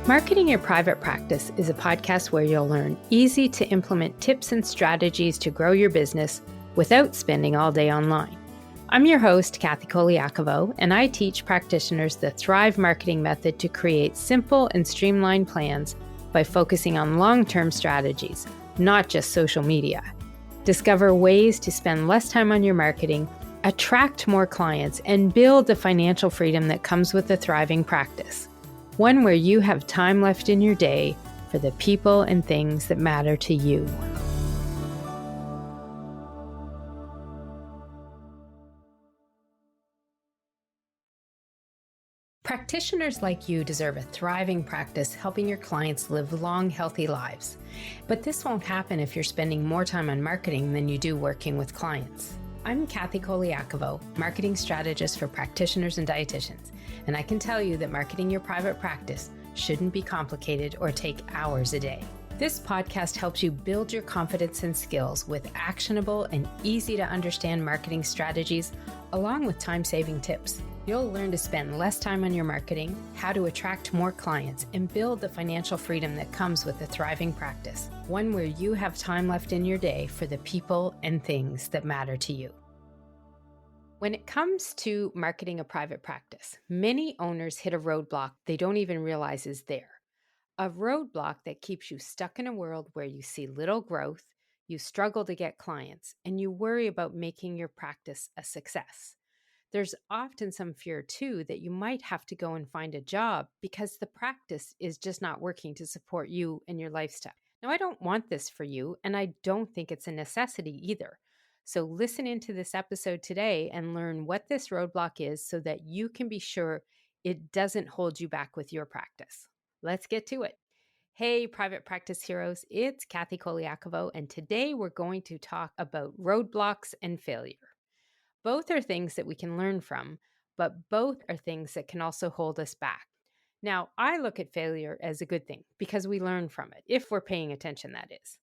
Marketing Your Private Practice is a podcast where you'll learn easy to implement tips and strategies to grow your business without spending all day online. I'm your host, Kathy Colaiacovo, and I teach practitioners the Thrive marketing method to create simple and streamlined plans by focusing on long-term strategies, not just social media. Discover ways to spend less time on your marketing, attract more clients, and build the financial freedom that comes with a thriving practice. One where you have time left in your day for the people and things that matter to you. Practitioners like you deserve a thriving practice helping your clients live long, healthy lives. But this won't happen if you're spending more time on marketing than you do working with clients. I'm Kathy Colaiacovo, marketing strategist for practitioners and dietitians, and I can tell you that marketing your private practice shouldn't be complicated or take hours a day. This podcast helps you build your confidence and skills with actionable and easy to understand marketing strategies, along with time-saving tips. You'll learn to spend less time on your marketing, how to attract more clients, and build the financial freedom that comes with a thriving practice, one where you have time left in your day for the people and things that matter to you. When it comes to marketing a private practice, many owners hit a roadblock they don't even realize is there. A roadblock that keeps you stuck in a world where you see little growth, you struggle to get clients, and you worry about making your practice a success. There's often some fear, too, that you might have to go and find a job because the practice is just not working to support you and your lifestyle. Now, I don't want this for you, and I don't think it's a necessity either. So listen into this episode today and learn what this roadblock is so that you can be sure it doesn't hold you back with your practice. Let's get to it. Hey, private practice heroes, it's Kathy Colaiacovo, and today we're going to talk about roadblocks and failure. Both are things that we can learn from, but both are things that can also hold us back. Now, I look at failure as a good thing because we learn from it, if we're paying attention, that is.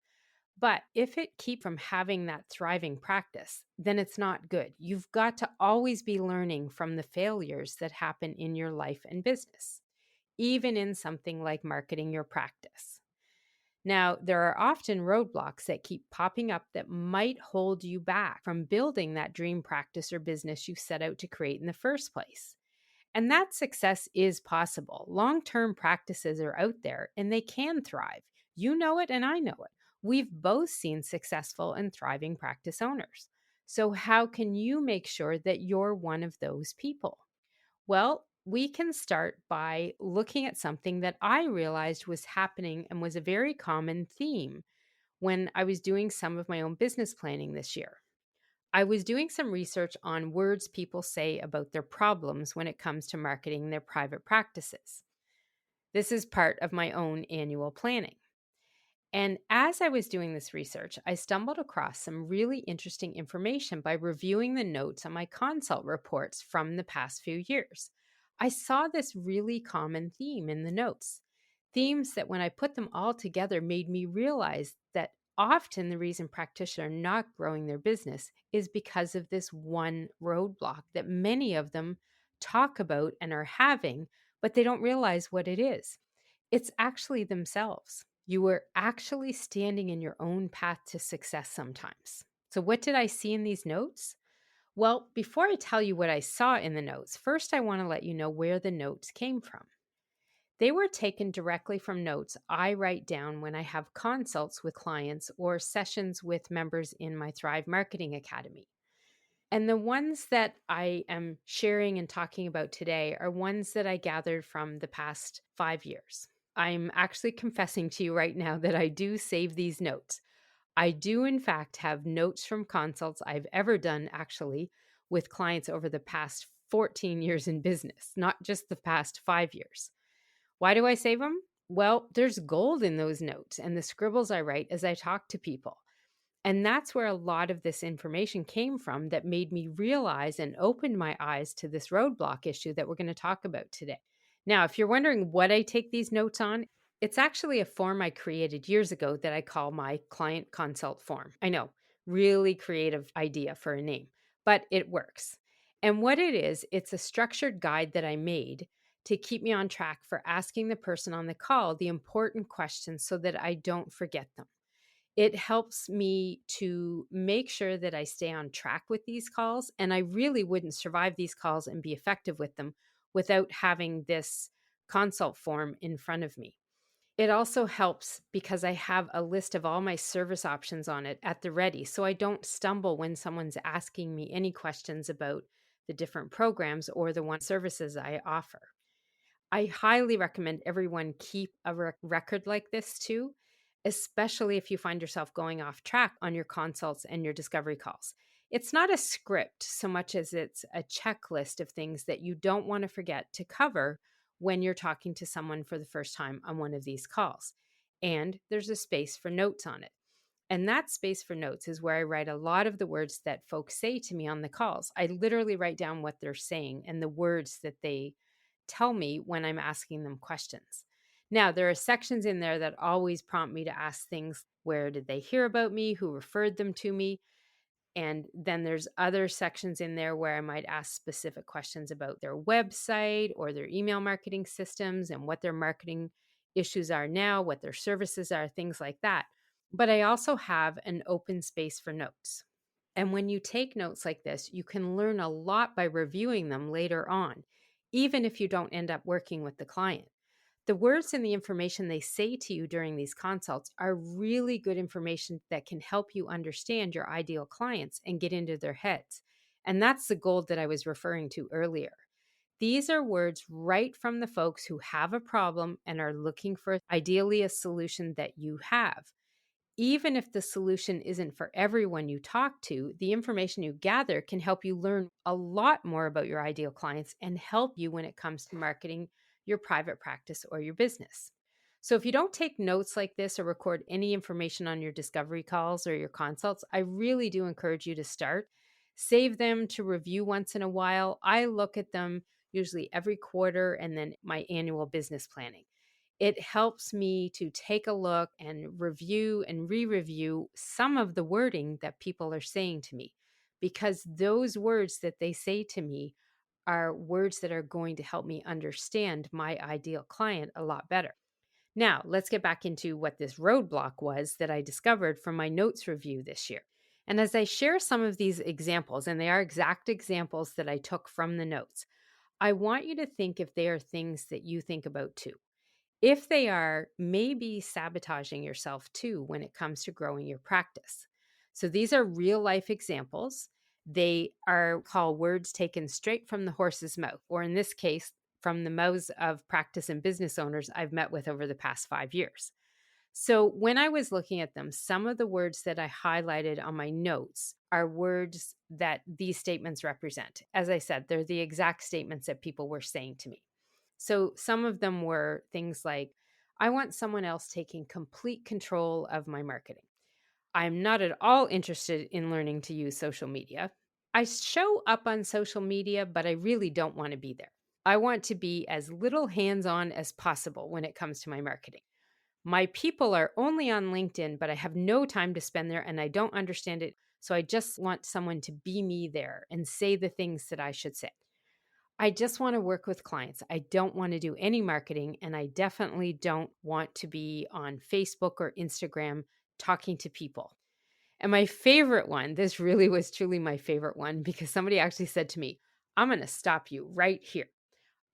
But if it keeps from having that thriving practice, then it's not good. You've got to always be learning from the failures that happen in your life and business, even in something like marketing your practice. Now, there are often roadblocks that keep popping up that might hold you back from building that dream practice or business you set out to create in the first place. And that success is possible. Long-term practices are out there and they can thrive. You know it and I know it. We've both seen successful and thriving practice owners. So how can you make sure that you're one of those people? Well, we can start by looking at something that I realized was happening and was a very common theme when I was doing some of my own business planning this year. I was doing some research on words people say about their problems when it comes to marketing their private practices. This is part of my own annual planning. And as I was doing this research, I stumbled across some really interesting information by reviewing the notes on my consult reports from the past few years. I saw this really common theme in the notes, themes that when I put them all together made me realize that often the reason practitioners are not growing their business is because of this one roadblock that many of them talk about and are having, but they don't realize what it is. It's actually themselves. You were actually standing in your own path to success sometimes. So what did I see in these notes? Well, before I tell you what I saw in the notes, first I want to let you know where the notes came from. They were taken directly from notes I write down when I have consults with clients or sessions with members in my Thrive Marketing Academy. And the ones that I am sharing and talking about today are ones that I gathered from the past 5 years. I'm actually confessing to you right now that I do save these notes. I do, in fact, have notes from consults I've ever done, actually, with clients over the past 14 years in business, not just the past 5 years. Why do I save them? Well, there's gold in those notes and the scribbles I write as I talk to people. And that's where a lot of this information came from that made me realize and opened my eyes to this roadblock issue that we're going to talk about today. Now, if you're wondering what I take these notes on, it's actually a form I created years ago that I call my client consult form. I know, really creative idea for a name, but it works. And what it is, it's a structured guide that I made to keep me on track for asking the person on the call the important questions so that I don't forget them. It helps me to make sure that I stay on track with these calls. And I really wouldn't survive these calls and be effective with them without having this consult form in front of me. It also helps because I have a list of all my service options on it at the ready, so I don't stumble when someone's asking me any questions about the different programs or the one services I offer. I highly recommend everyone keep a record like this too, especially if you find yourself going off track on your consults and your discovery calls. It's not a script so much as it's a checklist of things that you don't want to forget to cover when you're talking to someone for the first time on one of these calls. And there's a space for notes on it. And that space for notes is where I write a lot of the words that folks say to me on the calls. I literally write down what they're saying and the words that they tell me when I'm asking them questions. Now, there are sections in there that always prompt me to ask things: where did they hear about me? Who referred them to me? And then there's other sections in there where I might ask specific questions about their website or their email marketing systems and what their marketing issues are now, what their services are, things like that. But I also have an open space for notes. And when you take notes like this, you can learn a lot by reviewing them later on, even if you don't end up working with the client. The words and the information they say to you during these consults are really good information that can help you understand your ideal clients and get into their heads. And that's the gold that I was referring to earlier. These are words right from the folks who have a problem and are looking for ideally a solution that you have. Even if the solution isn't for everyone you talk to, the information you gather can help you learn a lot more about your ideal clients and help you when it comes to marketing your private practice or your business. So if you don't take notes like this or record any information on your discovery calls or your consults, I really do encourage you to start. Save them to review once in a while. I look at them usually every quarter and then my annual business planning. It helps me to take a look and review and re-review some of the wording that people are saying to me, because those words that they say to me are words that are going to help me understand my ideal client a lot better. Now, let's get back into what this roadblock was that I discovered from my notes review this year. And as I share some of these examples, and they are exact examples that I took from the notes, I want you to think if they are things that you think about too. If they are, maybe sabotaging yourself too when it comes to growing your practice. So these are real life examples. They are called words taken straight from the horse's mouth, or in this case, from the mouths of practice and business owners I've met with over the past 5 years. So when I was looking at them, some of the words that I highlighted on my notes are words that these statements represent. As I said, they're the exact statements that people were saying to me. So some of them were things like, I want someone else taking complete control of my marketing. I'm not at all interested in learning to use social media. I show up on social media, but I really don't want to be there. I want to be as little hands-on as possible when it comes to my marketing. My people are only on LinkedIn, but I have no time to spend there and I don't understand it. So I just want someone to be me there and say the things that I should say. I just want to work with clients. I don't want to do any marketing, and I definitely don't want to be on Facebook or Instagram talking to people. And my favorite one, this really was truly my favorite one, because somebody actually said to me, I'm going to stop you right here.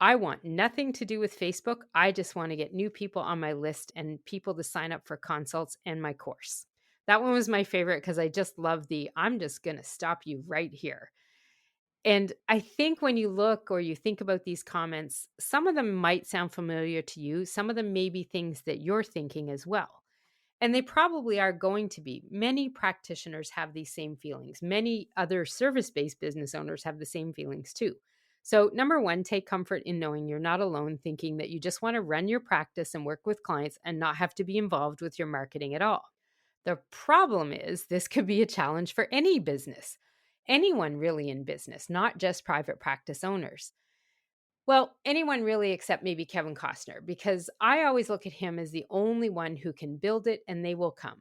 I want nothing to do with Facebook. I just want to get new people on my list and people to sign up for consults and my course. That one was my favorite because I just love I'm just going to stop you right here. And I think when you look or you think about these comments, some of them might sound familiar to you. Some of them may be things that you're thinking as well. And they probably are going to be. Many practitioners have these same feelings. Many other service-based business owners have the same feelings too. So number one, take comfort in knowing you're not alone, thinking that you just want to run your practice and work with clients and not have to be involved with your marketing at all. The problem is this could be a challenge for any business, anyone really in business, not just private practice owners. Well, anyone really except maybe Kevin Costner, because I always look at him as the only one who can build it and they will come.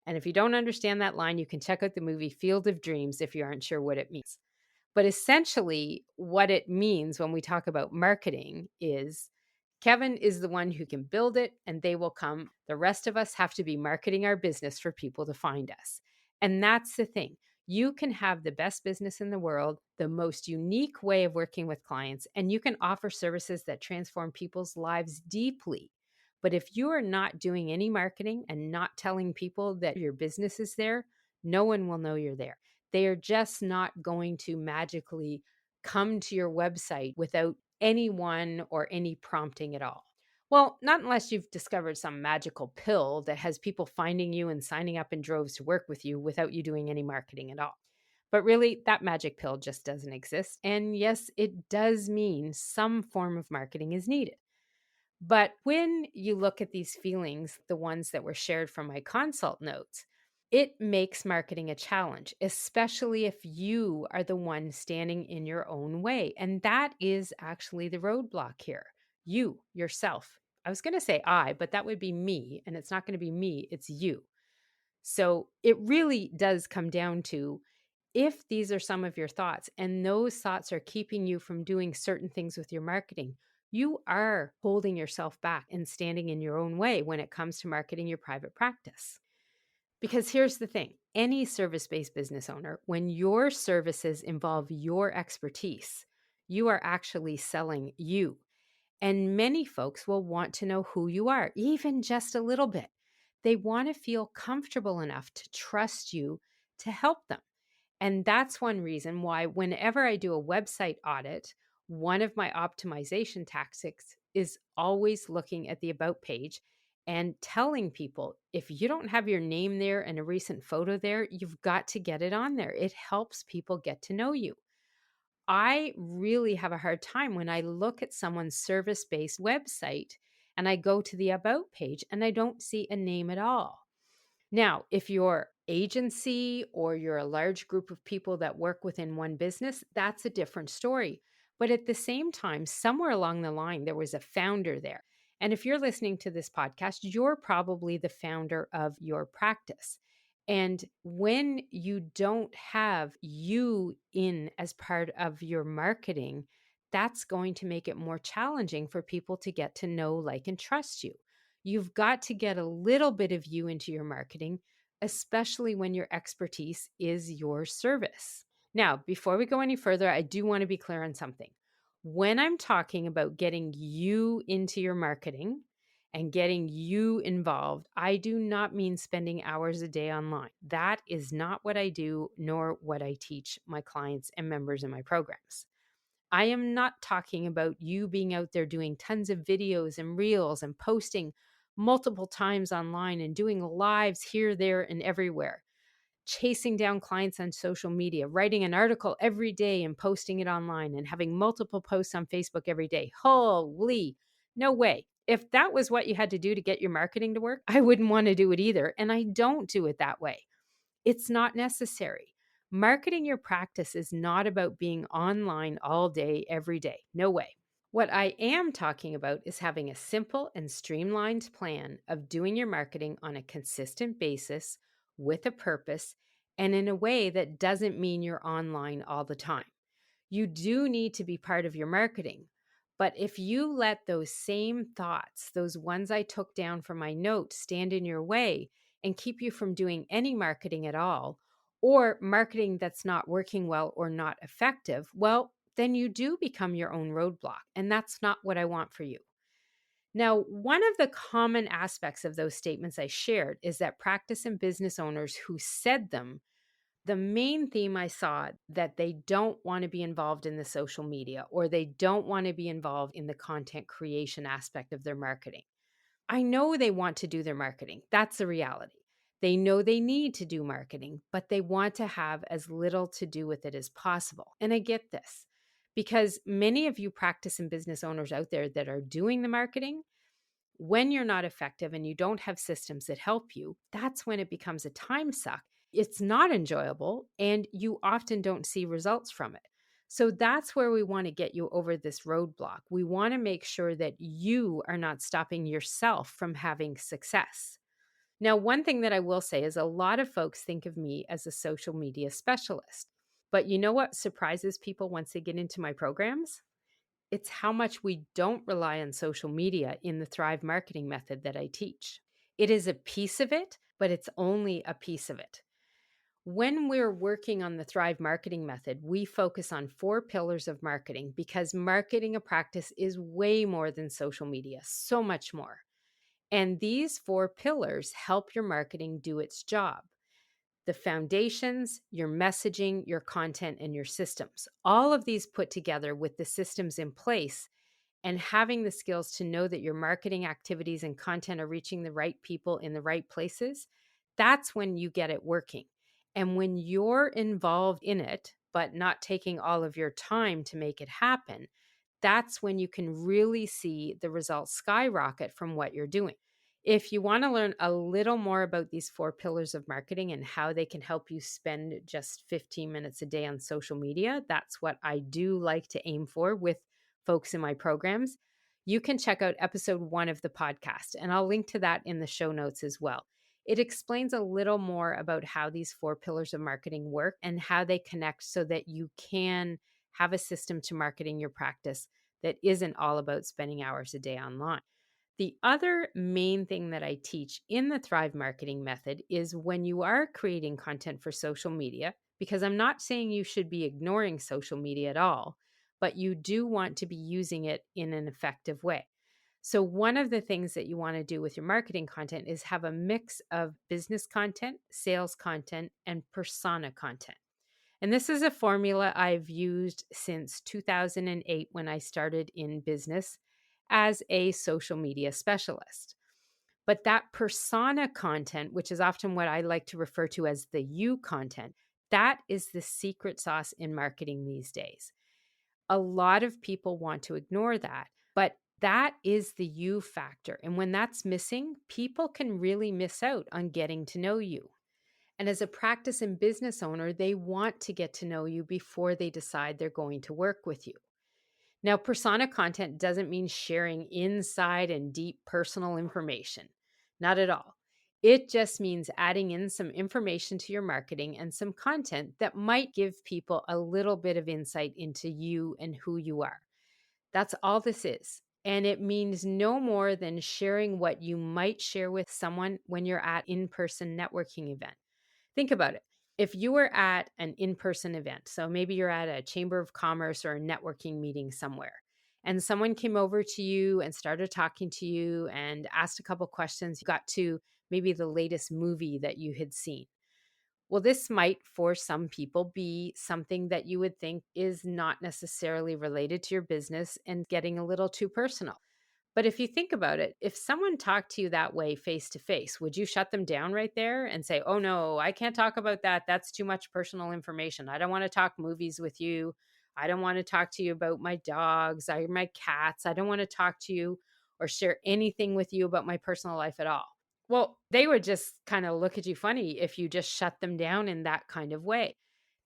And if you don't understand that line, you can check out the movie Field of Dreams if you aren't sure what it means. But essentially, what it means when we talk about marketing is Kevin is the one who can build it and they will come. The rest of us have to be marketing our business for people to find us. And that's the thing. You can have the best business in the world, the most unique way of working with clients, and you can offer services that transform people's lives deeply. But if you are not doing any marketing and not telling people that your business is there, no one will know you're there. They are just not going to magically come to your website without anyone or any prompting at all. Well, not unless you've discovered some magical pill that has people finding you and signing up in droves to work with you without you doing any marketing at all. But really, that magic pill just doesn't exist. And yes, it does mean some form of marketing is needed. But when you look at these feelings, the ones that were shared from my consult notes, it makes marketing a challenge, especially if you are the one standing in your own way. And that is actually the roadblock here. You, yourself. I was going to say I, but that would be me. And it's not going to be me, it's you. So it really does come down to if these are some of your thoughts and those thoughts are keeping you from doing certain things with your marketing, you are holding yourself back and standing in your own way when it comes to marketing your private practice. Because here's the thing, any service-based business owner, when your services involve your expertise, you are actually selling you. And many folks will want to know who you are, even just a little bit. They want to feel comfortable enough to trust you to help them. And that's one reason why whenever I do a website audit, one of my optimization tactics is always looking at the about page and telling people if you don't have your name there and a recent photo there, you've got to get it on there. It helps people get to know you. I really have a hard time when I look at someone's service based website and I go to the about page and I don't see a name at all. Now, if you're agency or you're a large group of people that work within one business, that's a different story. But at the same time, somewhere along the line, there was a founder there. And if you're listening to this podcast, you're probably the founder of your practice. And when you don't have you in as part of your marketing, that's going to make it more challenging for people to get to know, like, and trust you. You've got to get a little bit of you into your marketing, especially when your expertise is your service. Now, before we go any further, I do want to be clear on something. When I'm talking about getting you into your marketing and getting you involved, I do not mean spending hours a day online. That is not what I do, nor what I teach my clients and members in my programs. I am not talking about you being out there doing tons of videos and reels and posting multiple times online and doing lives here, there, and everywhere, chasing down clients on social media, writing an article every day and posting it online and having multiple posts on Facebook every day. Holy, no way. If that was what you had to do to get your marketing to work, I wouldn't want to do it either. And I don't do it that way. It's not necessary. Marketing your practice is not about being online all day, every day. No way. What I am talking about is having a simple and streamlined plan of doing your marketing on a consistent basis with a purpose and in a way that doesn't mean you're online all the time. You do need to be part of your marketing. But if you let those same thoughts, those ones I took down from my notes, stand in your way and keep you from doing any marketing at all, or marketing that's not working well or not effective, well, then you do become your own roadblock. And that's not what I want for you. Now, one of the common aspects of those statements I shared is that practice and business owners who said them, the main theme I saw that they don't want to be involved in the social media or they don't want to be involved in the content creation aspect of their marketing. I know they want to do their marketing. That's the reality. They know they need to do marketing, but they want to have as little to do with it as possible. And I get this because many of you practice and business owners out there that are doing the marketing, when you're not effective and you don't have systems that help you, that's when it becomes a time suck. It's not enjoyable and you often don't see results from it. So that's where we want to get you over this roadblock. We want to make sure that you are not stopping yourself from having success. Now, one thing that I will say is a lot of folks think of me as a social media specialist. But you know what surprises people once they get into my programs? It's how much we don't rely on social media in the Thrive marketing method that I teach. It is a piece of it, but it's only a piece of it. When we're working on the Thrive marketing method, we focus on 4 pillars of marketing because marketing a practice is way more than social media, so much more. And these 4 pillars help your marketing do its job: the foundations, your messaging, your content, and your systems. All of these put together with the systems in place and having the skills to know that your marketing activities and content are reaching the right people in the right places, that's when you get it working. And when you're involved in it, but not taking all of your time to make it happen, that's when you can really see the results skyrocket from what you're doing. If you want to learn a little more about these 4 pillars of marketing and how they can help you spend just 15 minutes a day on social media, that's what I do like to aim for with folks in my programs. You can check out episode 1 of the podcast, and I'll link to that in the show notes as well. It explains a little more about how these 4 pillars of marketing work and how they connect so that you can have a system to marketing your practice that isn't all about spending hours a day online. The other main thing that I teach in the Thrive marketing method is when you are creating content for social media, because I'm not saying you should be ignoring social media at all, but you do want to be using it in an effective way. So, one of the things that you want to do with your marketing content is have a mix of business content, sales content, and persona content. And this is a formula I've used since 2008 when I started in business as a social media specialist. But that persona content, which is often what I like to refer to as the you content, that is the secret sauce in marketing these days. A lot of people want to ignore that, but that is the you factor. And when that's missing, people can really miss out on getting to know you. And as a practice and business owner, they want to get to know you before they decide they're going to work with you. Now, persona content doesn't mean sharing inside and deep personal information. Not at all. It just means adding in some information to your marketing and some content that might give people a little bit of insight into you and who you are. That's all this is. And it means no more than sharing what you might share with someone when you're at in-person networking event. Think about it. If you were at an in-person event, so maybe you're at a chamber of commerce or a networking meeting somewhere, and someone came over to you and started talking to you and asked a couple questions, you got to maybe the latest movie that you had seen. Well, this might, for some people, be something that you would think is not necessarily related to your business and getting a little too personal. But if you think about it, if someone talked to you that way face to face, would you shut them down right there and say, oh no, I can't talk about that. That's too much personal information. I don't want to talk movies with you. I don't want to talk to you about my dogs or my cats. I don't want to talk to you or share anything with you about my personal life at all. Well, they would just kind of look at you funny if you just shut them down in that kind of way.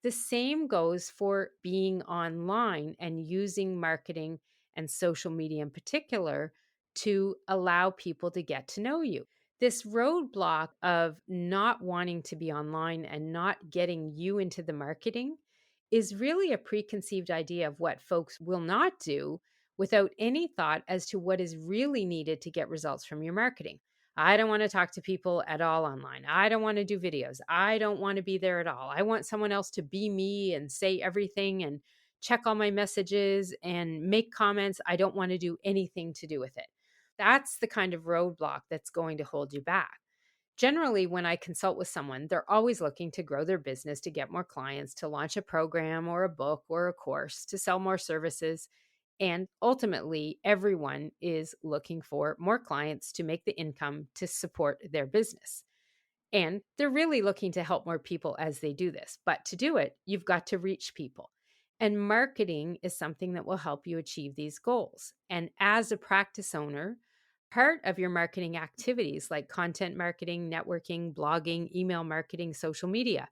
The same goes for being online and using marketing and social media in particular to allow people to get to know you. This roadblock of not wanting to be online and not getting you into the marketing is really a preconceived idea of what folks will not do without any thought as to what is really needed to get results from your marketing. I don't want to talk to people at all online. I don't want to do videos. I don't want to be there at all. I want someone else to be me and say everything and check all my messages and make comments. I don't want to do anything to do with it. That's the kind of roadblock that's going to hold you back. Generally, when I consult with someone, they're always looking to grow their business, to get more clients, to launch a program or a book or a course, to sell more services. And ultimately, everyone is looking for more clients to make the income to support their business. And they're really looking to help more people as they do this. But to do it, you've got to reach people. And marketing is something that will help you achieve these goals. And as a practice owner, part of your marketing activities like content marketing, networking, blogging, email marketing, social media,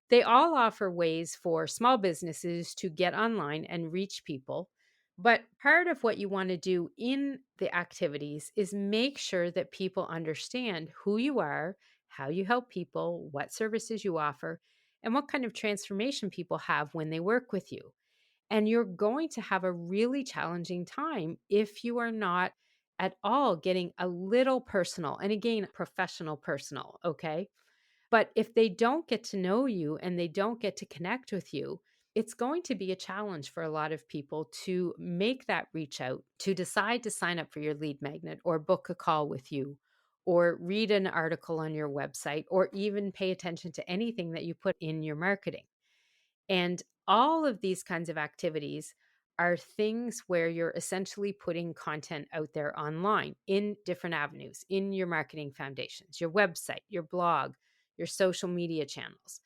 they all offer ways for small businesses to get online and reach people. But part of what you want to do in the activities is make sure that people understand who you are, how you help people, what services you offer, and what kind of transformation people have when they work with you. And you're going to have a really challenging time if you are not at all getting a little personal. And again, professional personal, okay? But if they don't get to know you and they don't get to connect with you, it's going to be a challenge for a lot of people to make that reach out, to decide to sign up for your lead magnet or book a call with you or read an article on your website or even pay attention to anything that you put in your marketing. And all of these kinds of activities are things where you're essentially putting content out there online in different avenues, in your marketing foundations, your website, your blog, your social media channels.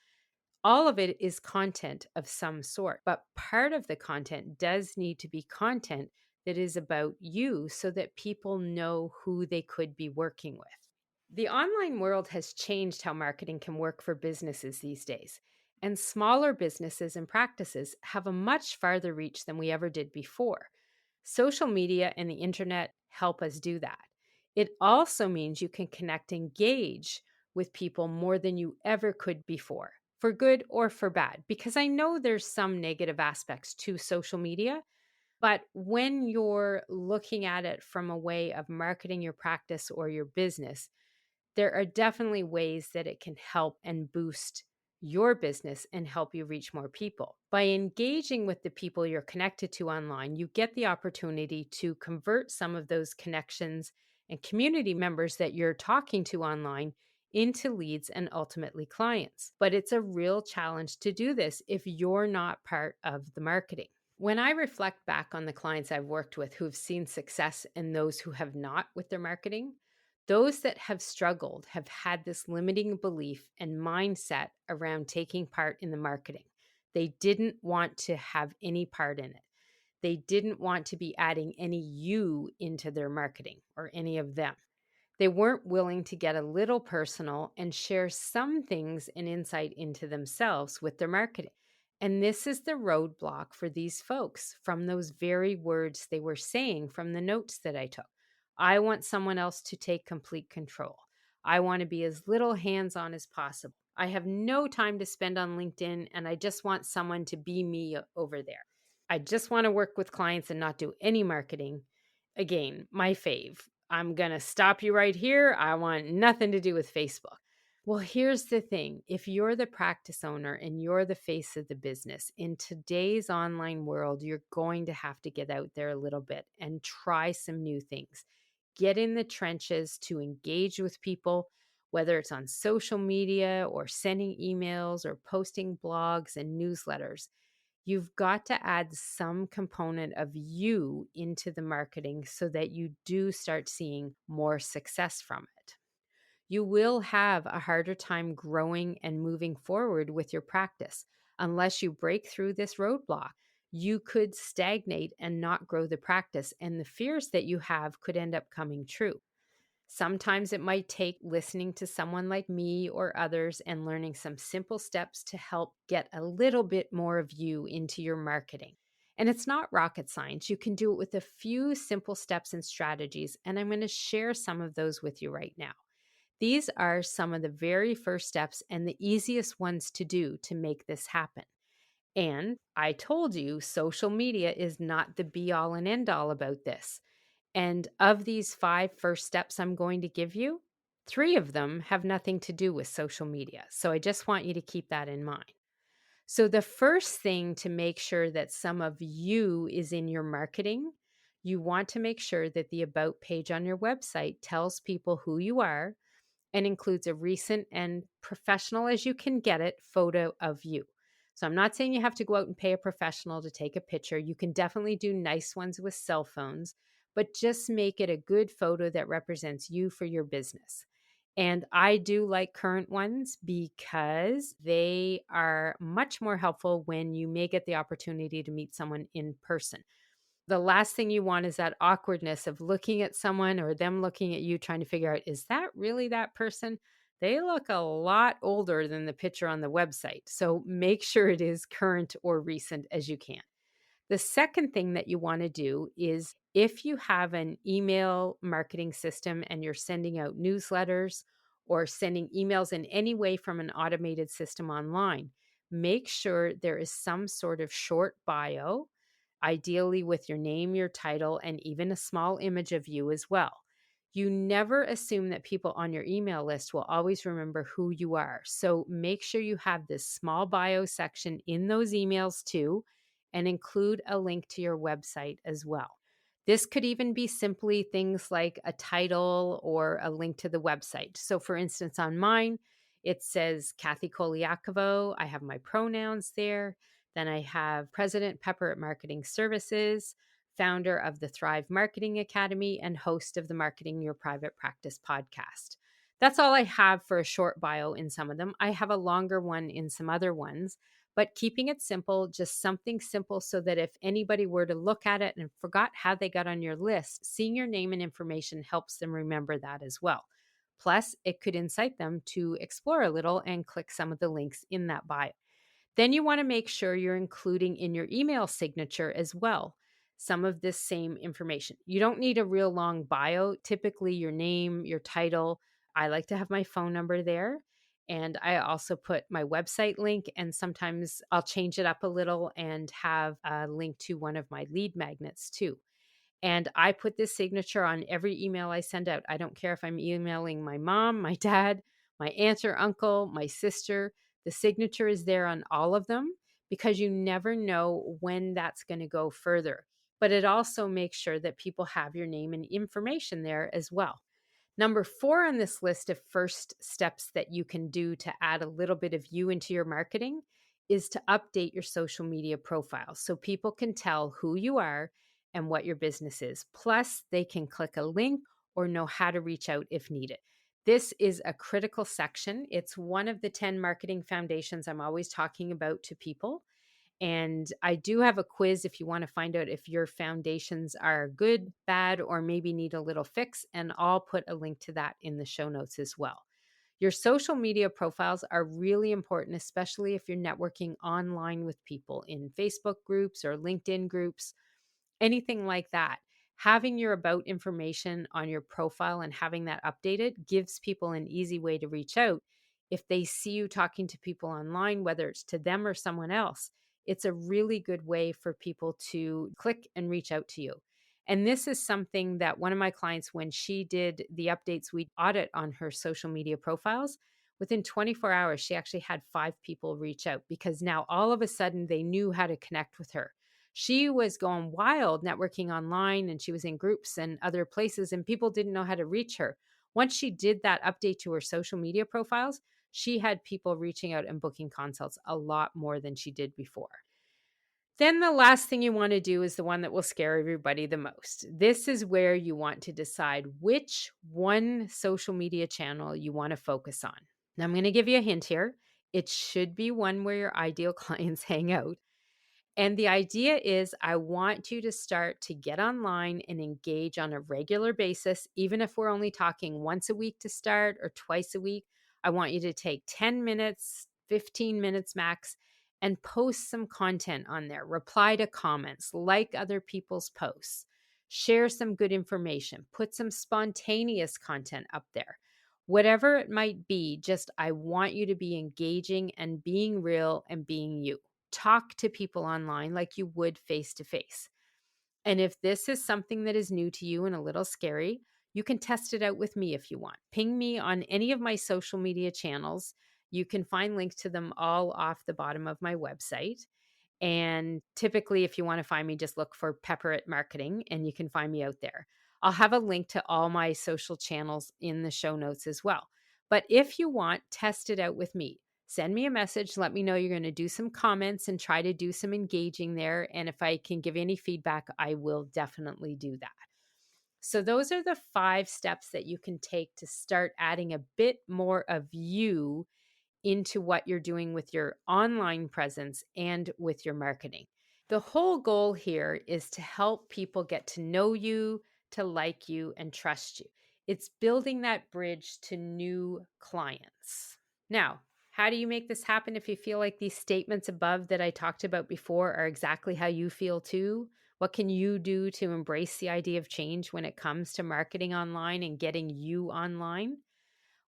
All of it is content of some sort, but part of the content does need to be content that is about you so that people know who they could be working with. The online world has changed how marketing can work for businesses these days, and smaller businesses and practices have a much farther reach than we ever did before. Social media and the internet help us do that. It also means you can connect, engage with people more than you ever could before, for good or for bad, because I know there's some negative aspects to social media. But when you're looking at it from a way of marketing your practice or your business, there are definitely ways that it can help and boost your business and help you reach more people. By engaging with the people you're connected to online, you get the opportunity to convert some of those connections and community members that you're talking to online into leads and ultimately clients. But it's a real challenge to do this if you're not part of the marketing. When I reflect back on the clients I've worked with who've seen success and those who have not with their marketing, those that have struggled have had this limiting belief and mindset around taking part in the marketing. They didn't want to have any part in it. They didn't want to be adding any you into their marketing or any of them. They weren't willing to get a little personal and share some things and insight into themselves with their marketing. And this is the roadblock for these folks from those very words they were saying from the notes that I took. I want someone else to take complete control. I want to be as little hands on as possible. I have no time to spend on LinkedIn, and I just want someone to be me over there. I just want to work with clients and not do any marketing. Again, my fave. I'm going to stop you right here. I want nothing to do with Facebook. Well, here's the thing. If you're the practice owner and you're the face of the business, in today's online world, you're going to have to get out there a little bit and try some new things. Get in the trenches to engage with people, whether it's on social media or sending emails or posting blogs and newsletters. You've got to add some component of you into the marketing so that you do start seeing more success from it. You will have a harder time growing and moving forward with your practice unless you break through this roadblock. You could stagnate and not grow the practice, and the fears that you have could end up coming true. Sometimes it might take listening to someone like me or others and learning some simple steps to help get a little bit more of you into your marketing. And it's not rocket science. You can do it with a few simple steps and strategies, and I'm going to share some of those with you right now. These are some of the very first steps and the easiest ones to do to make this happen. And I told you social media is not the be all and end all about this. And of these 5 first steps I'm going to give you, 3 of them have nothing to do with social media. So I just want you to keep that in mind. So the first thing to make sure that some of you is in your marketing, you want to make sure that the about page on your website tells people who you are and includes a recent and professional as you can get it photo of you. So I'm not saying you have to go out and pay a professional to take a picture. You can definitely do nice ones with cell phones, but just make it a good photo that represents you for your business. And I do like current ones because they are much more helpful when you may get the opportunity to meet someone in person. The last thing you want is that awkwardness of looking at someone or them looking at you, trying to figure out, is that really that person? They look a lot older than the picture on the website. So make sure it is current or recent as you can. The second thing that you want to do is if you have an email marketing system and you're sending out newsletters or sending emails in any way from an automated system online, make sure there is some sort of short bio, ideally with your name, your title, and even a small image of you as well. You never assume that people on your email list will always remember who you are. So make sure you have this small bio section in those emails too, and include a link to your website as well. This could even be simply things like a title or a link to the website. So, for instance, on mine, it says Kathy Colaiacovo. I have my pronouns there. Then I have President Pepper at Marketing Services, founder of the Thrive Marketing Academy, and host of the Marketing Your Private Practice podcast. That's all I have for a short bio in some of them. I have a longer one in some other ones, but keeping it simple, just something simple so that if anybody were to look at it and forgot how they got on your list, seeing your name and information helps them remember that as well. Plus, it could incite them to explore a little and click some of the links in that bio. Then you want to make sure you're including in your email signature as well some of this same information. You don't need a real long bio, typically your name, your title. I like to have my phone number there. And I also put my website link, and sometimes I'll change it up a little and have a link to one of my lead magnets too. And I put this signature on every email I send out. I don't care if I'm emailing my mom, my dad, my aunt or uncle, my sister. The signature is there on all of them because you never know when that's going to go further. But it also makes sure that people have your name and information there as well. Number 4 on this list of first steps that you can do to add a little bit of you into your marketing is to update your social media profile so people can tell who you are and what your business is. Plus, they can click a link or know how to reach out if needed. This is a critical section. It's one of the 10 marketing foundations I'm always talking about to people. And I do have a quiz if you want to find out if your foundations are good, bad, or maybe need a little fix. And I'll put a link to that in the show notes as well. Your social media profiles are really important, especially if you're networking online with people in Facebook groups or LinkedIn groups, anything like that. Having your about information on your profile and having that updated gives people an easy way to reach out. If they see you talking to people online, whether it's to them or someone else, it's a really good way for people to click and reach out to you. And this is something that one of my clients, when she did the updates, we audit on her social media profiles. Within 24 hours, she actually had 5 people reach out because now all of a sudden they knew how to connect with her. She was going wild networking online and she was in groups and other places and people didn't know how to reach her. Once she did that update to her social media profiles, she had people reaching out and booking consults a lot more than she did before. Then the last thing you want to do is the one that will scare everybody the most. This is where you want to decide which one social media channel you want to focus on. Now, I'm going to give you a hint here. It should be one where your ideal clients hang out. And the idea is I want you to start to get online and engage on a regular basis, even if we're only talking once a week to start or twice a week. I want you to take 10 minutes, 15 minutes max, and post some content on there. Reply to comments, like other people's posts, share some good information, put some spontaneous content up there. Whatever it might be, just I want you to be engaging and being real and being you. Talk to people online like you would face to face. And if this is something that is new to you and a little scary, you can test it out with me if you want. Ping me on any of my social media channels. You can find links to them all off the bottom of my website. And typically, if you want to find me, just look for Pepper at Marketing and you can find me out there. I'll have a link to all my social channels in the show notes as well. But if you want, test it out with me. Send me a message. Let me know you're going to do some comments and try to do some engaging there. And if I can give any feedback, I will definitely do that. So those are the 5 steps that you can take to start adding a bit more of you into what you're doing with your online presence and with your marketing. The whole goal here is to help people get to know you, to like you, and trust you. It's building that bridge to new clients. Now, how do you make this happen if you feel like these statements above that I talked about before are exactly how you feel too? What can you do to embrace the idea of change when it comes to marketing online and getting you online?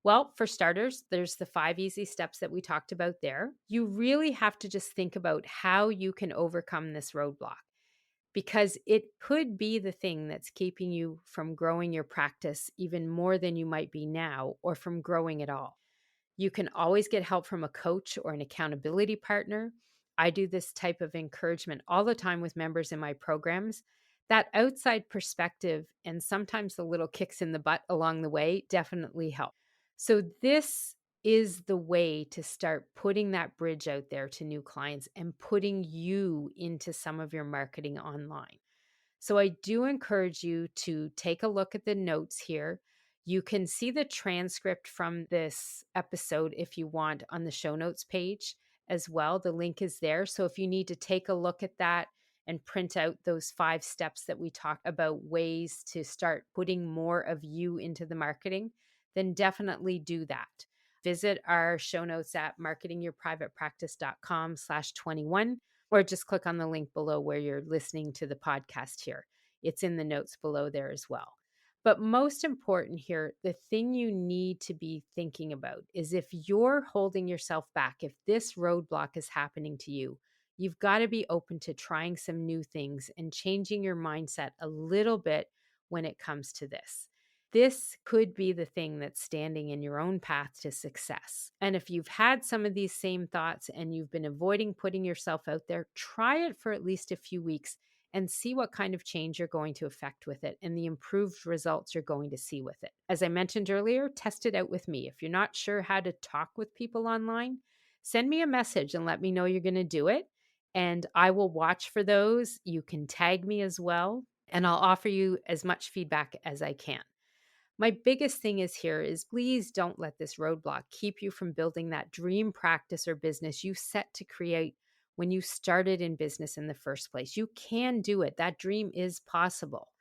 Well, for starters, there's the 5 easy steps that we talked about there. You really have to just think about how you can overcome this roadblock, because it could be the thing that's keeping you from growing your practice even more than you might be now, or from growing at all. You can always get help from a coach or an accountability partner. I do this type of encouragement all the time with members in my programs. That outside perspective and sometimes the little kicks in the butt along the way definitely help. So, this is the way to start putting that bridge out there to new clients and putting you into some of your marketing online. So I do encourage you to take a look at the notes here. You can see the transcript from this episode if you want on the show notes page as well. The link is there. So if you need to take a look at that and print out those 5 steps that we talked about, ways to start putting more of you into the marketing, then definitely do that. Visit our show notes at marketingyourprivatepractice.com/21, or just click on the link below where you're listening to the podcast here. It's in the notes below there as well. But most important here, the thing you need to be thinking about is if you're holding yourself back, if this roadblock is happening to you, you've got to be open to trying some new things and changing your mindset a little bit when it comes to this. This could be the thing that's standing in your own path to success. And if you've had some of these same thoughts and you've been avoiding putting yourself out there, try it for at least a few weeks and see what kind of change you're going to affect with it and the improved results you're going to see with it. As I mentioned earlier, test it out with me. If you're not sure how to talk with people online, send me a message and let me know you're going to do it. And I will watch for those. You can tag me as well, and I'll offer you as much feedback as I can. My biggest thing is please don't let this roadblock keep you from building that dream practice or business you set to create when you started in business in the first place. You can do it. That dream is possible.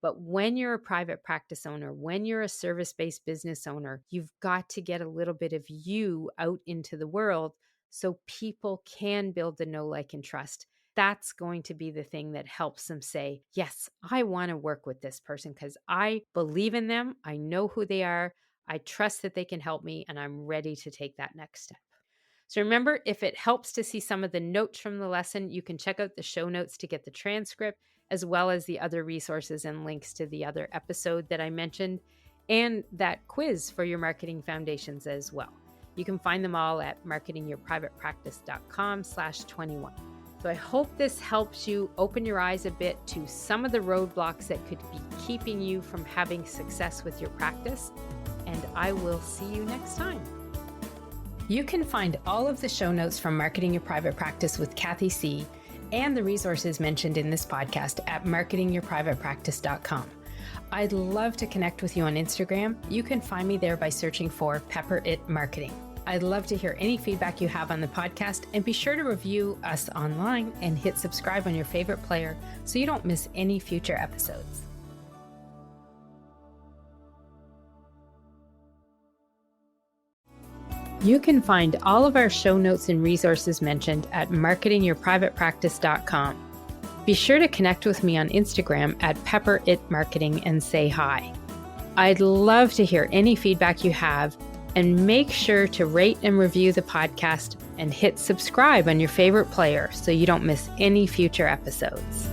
But when you're a private practice owner, when you're a service-based business owner, you've got to get a little bit of you out into the world so people can build the know, like, and trust. That's going to be the thing that helps them say, yes, I want to work with this person because I believe in them. I know who they are. I trust that they can help me, and I'm ready to take that next step. So remember, if it helps to see some of the notes from the lesson, you can check out the show notes to get the transcript, as well as the other resources and links to the other episode that I mentioned, and that quiz for your marketing foundations as well. You can find them all at marketingyourprivatepractice.com/21. So I hope this helps you open your eyes a bit to some of the roadblocks that could be keeping you from having success with your practice. And I will see you next time. You can find all of the show notes from Marketing Your Private Practice with Kathy C. and the resources mentioned in this podcast at marketingyourprivatepractice.com. I'd love to connect with you on Instagram. You can find me there by searching for Pepper It Marketing. I'd love to hear any feedback you have on the podcast, and be sure to review us online and hit subscribe on your favorite player so you don't miss any future episodes. You can find all of our show notes and resources mentioned at marketingyourprivatepractice.com. Be sure to connect with me on Instagram at Pepper It Marketing and say hi. I'd love to hear any feedback you have, and make sure to rate and review the podcast and hit subscribe on your favorite player so you don't miss any future episodes.